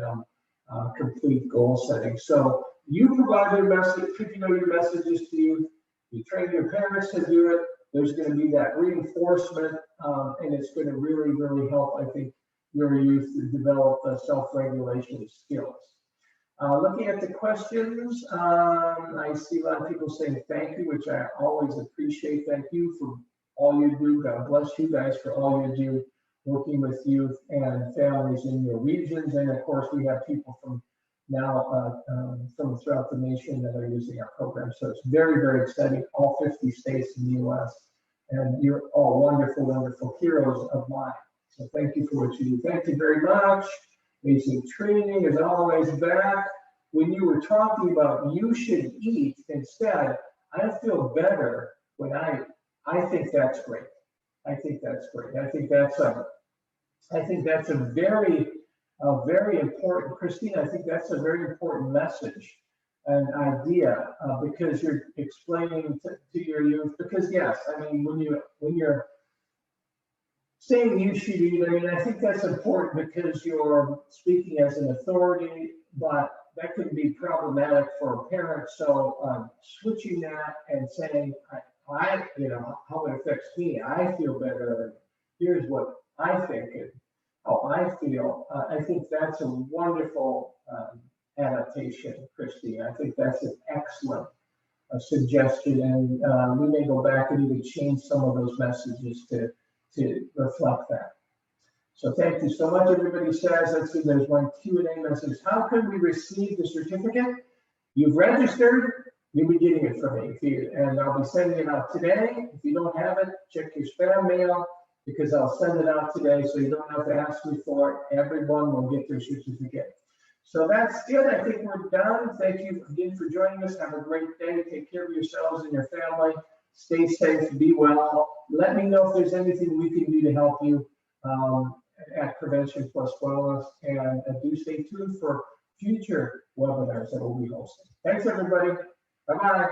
complete goal setting. So you provide your message, your messages to youth, you train your parents to do it. There's going to be that reinforcement, and it's going to really, really help, I think, your youth to develop self-regulation skills. Looking at the questions, I see a lot of people saying thank you, which I always appreciate. Thank you for all you do. God bless you guys for all you do working with youth and families in your regions. And of course, we have people from now from throughout the nation that are using our program. So it's very, very exciting. All 50 states in the US. And you're all wonderful, wonderful heroes of mine. So thank you for what you do. Thank you very much. Amazing training is always back. When you were talking about you should eat instead, I feel better when I think that's great. I think that's great. I think that's a very important, Christine, I think that's a very important message and idea because you're explaining to your youth, because yes, I mean, when you're saying you should eat, I mean, I think that's important because you're speaking as an authority, but that can be problematic for a parent. So switching that and saying, how it affects me, I feel better. Here's what I think and how I feel. I think that's a wonderful adaptation, Christine. I think that's an excellent suggestion, and we may go back and even change some of those messages to reflect that. So thank you so much. Everybody says, let's see, there's one Q&A message. How can we receive the certificate? You've registered, you'll be getting it from me. And I'll be sending it out today. If you don't have it, check your spam mail because I'll send it out today so you don't have to ask me for it. Everyone will get their certificate. So that's it. I think we're done. Thank you again for joining us. Have a great day. Take care of yourselves and your family. Stay safe, be well. Let me know if there's anything we can do to help you at Prevention Plus Wellness, and do stay tuned for future webinars that we'll be hosting. Thanks, everybody. Bye-bye.